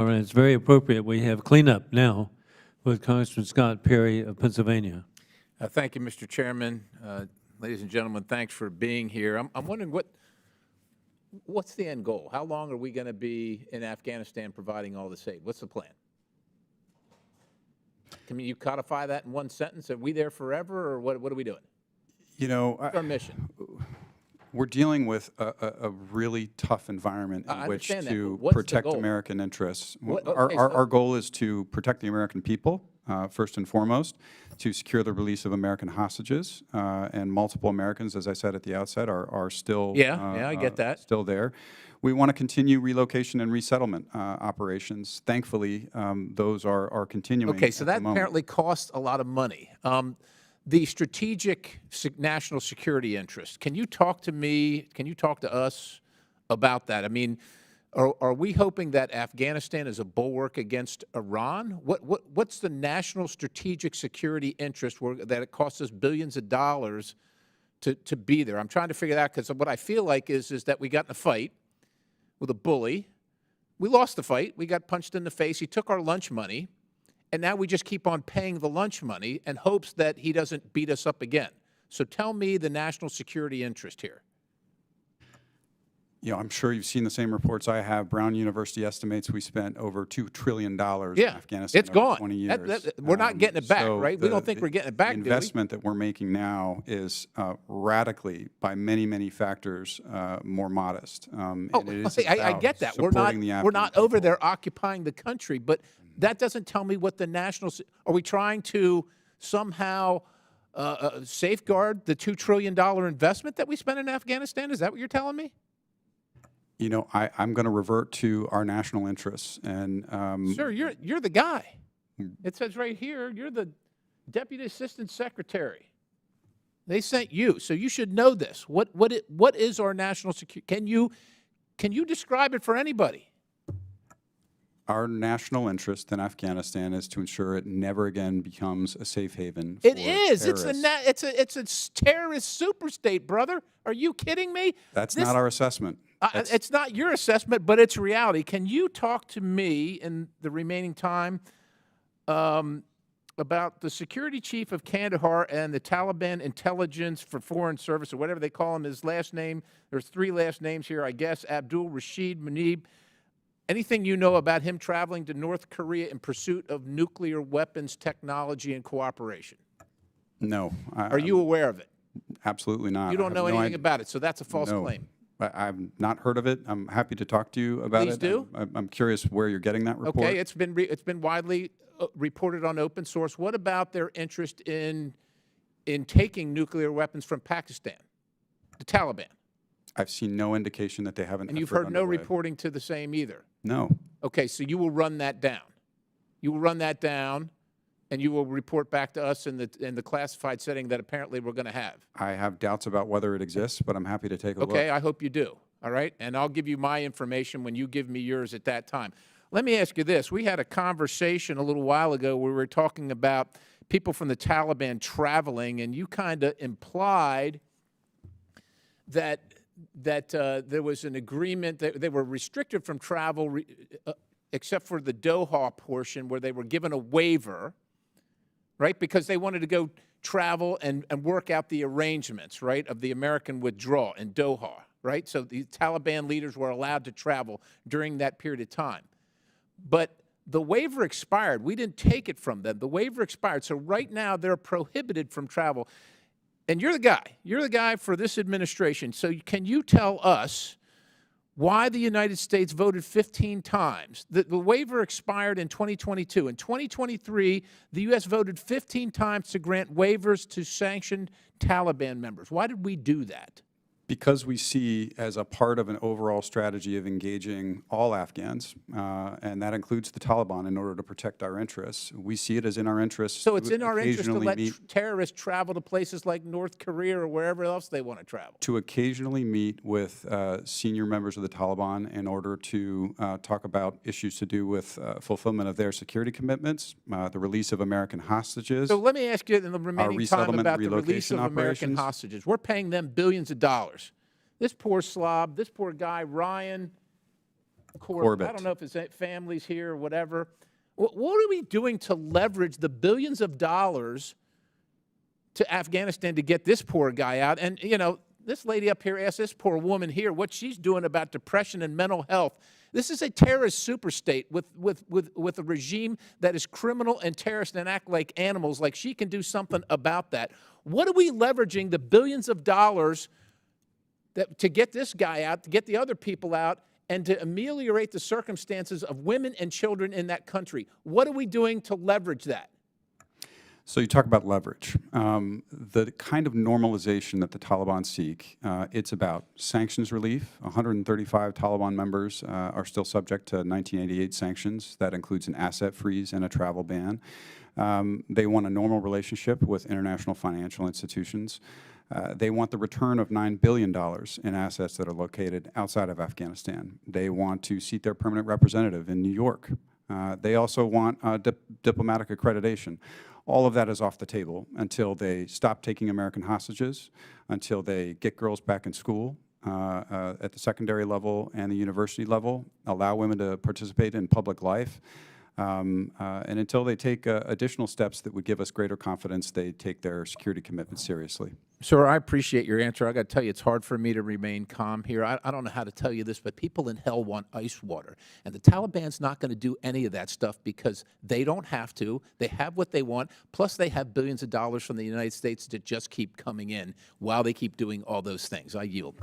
All right, it's very appropriate. We have cleanup now with Congressman Scott Perry of Pennsylvania. Thank you, Mr. Chairman. Ladies and gentlemen, thanks for being here. I'm wondering what's the end goal? How long are we going to be in Afghanistan providing all this aid? What's the plan? Can you codify that in one sentence? Are we there forever, or what are we doing? You know, What's our mission? we're dealing with a really tough environment in which to What's the protect goal? American interests. Okay, Our goal is to protect the American people, first and foremost, to secure the release of American hostages, and multiple Americans, as I said at the outset, are still I get that. Still there. We want to continue relocation and resettlement operations. Thankfully, those are continuing. Okay, so at that the moment. apparently costs a lot of money. The strategic national security interest, can you talk to me, can you talk to us about that? I mean, are we hoping that Afghanistan is a bulwark against Iran? What's the national strategic security interest that it costs us billions of dollars to be there? I'm trying to figure that out, because what I feel like is that we got in a fight with a bully. We lost the fight. We got punched in the face. He took our lunch money. And now we just keep on paying the lunch money in hopes that he doesn't beat us up again. So tell me the national security interest here. You know, I'm sure you've seen the same reports I have. Brown University estimates we spent over $2 trillion in Afghanistan it's over gone. 20 years. We're not getting it back, so right? We don't think we're getting it back, The do we? investment that we're making now is radically, by many, many factors, more modest. And it is I get that. We're supporting the not Afghan over people. there occupying the country, but that doesn't tell me what the national. Are we trying to somehow safeguard the $2 trillion investment that we spent in Afghanistan? Is that what you're telling me? You know, I'm going to revert to our national interests. And Sir, you're the guy. It says right here, you're the Deputy Assistant Secretary. They sent you, so you should know this. What is our national security? Can you describe it for anybody? our national interest in Afghanistan is to ensure it never again becomes a safe haven for It is. terrorists. It's a terrorist superstate, brother. Are you kidding me? That's not our assessment. It's not your assessment, but it's reality. Can you talk to me in the remaining time about the security chief of Kandahar and the Taliban Intelligence for Foreign Service, or whatever they call him, his last name? There's 3 last names here, I guess. Abdul Rashid Munib. Anything you know about him traveling to North Korea in pursuit of nuclear weapons technology and cooperation? No. Are you aware of it? Absolutely not. You don't know anything about it, so that's a false claim. I've not heard of it. I'm happy to talk to you about Please it. do. I'm curious where you're getting that report. Okay, it's been widely reported on open source. What about their interest in taking nuclear weapons from Pakistan, the Taliban? I've seen no indication that they haven't. And you've heard no reporting to the same either? No. Okay, so you will run that down. You will run that down, and you will report back to us in the classified setting that apparently we're going to have. I have doubts about whether it exists, but I'm happy to take a look. Okay, I hope you do. All right, and I'll give you my information when you give me yours at that time. Let me ask you this. We had a conversation a little while ago where we were talking about people from the Taliban traveling, and you kind of implied that there was an agreement that they were restricted from travel except for the Doha portion where they were given a waiver, right, because they wanted to go travel and work out the arrangements, right, of the American withdrawal in Doha, right? So the Taliban leaders were allowed to travel during that period of time. But the waiver expired. We didn't take it from them. The waiver expired. So right now they're prohibited from travel. And you're the guy. You're the guy for this administration. So can you tell us why the United States voted 15 times? The waiver expired in 2022. In 2023, the U.S. voted 15 times to grant waivers to sanctioned Taliban members. Why did we do that? Because we see as a part of an overall strategy of engaging all Afghans, and that includes the Taliban, in order to protect our interests. We see it as in our interests. So it's in our interest to let meet, terrorists travel to places like North Korea or wherever else they want to travel. To occasionally meet with senior members of the Taliban in order to talk about issues to do with fulfillment of their security commitments, the release of American hostages. So let me ask you in the remaining time about the release of American operations. hostages. We're paying them billions of dollars. This poor slob, this poor guy, Ryan, Corbett. I don't know if it's families here or whatever. What are we doing to leverage the billions of dollars to Afghanistan to get this poor guy out? And, you know, this lady up here asked this poor woman here what she's doing about depression and mental health. This is a terrorist superstate with a regime that is criminal and terrorist and act like animals, like she can do something about that. What are we leveraging the billions of dollars to get this guy out, to get the other people out, and to ameliorate the circumstances of women and children in that country? What are we doing to leverage that? So you talk about leverage. The kind of normalization that the Taliban seek, it's about sanctions relief. 135 Taliban members are still subject to 1988 sanctions. That includes an asset freeze and a travel ban. They want a normal relationship with international financial institutions. They want the return of $9 billion in assets that are located outside of Afghanistan. They want to seat their permanent representative in New York. They also want diplomatic accreditation. All of that is off the table until they stop taking American hostages, until they get girls back in school at the secondary level and the university level, allow women to participate in public life, and until they take additional steps that would give us greater confidence they take their security commitments seriously. Sir, I appreciate your answer. I got to tell you, it's hard for me to remain calm here. I don't know how to tell you this, but people in hell want ice water. And the Taliban's not going to do any of that stuff because they don't have to. They have what they want. Plus, they have billions of dollars from the United States that just keep coming in while they keep doing all those things. I yield.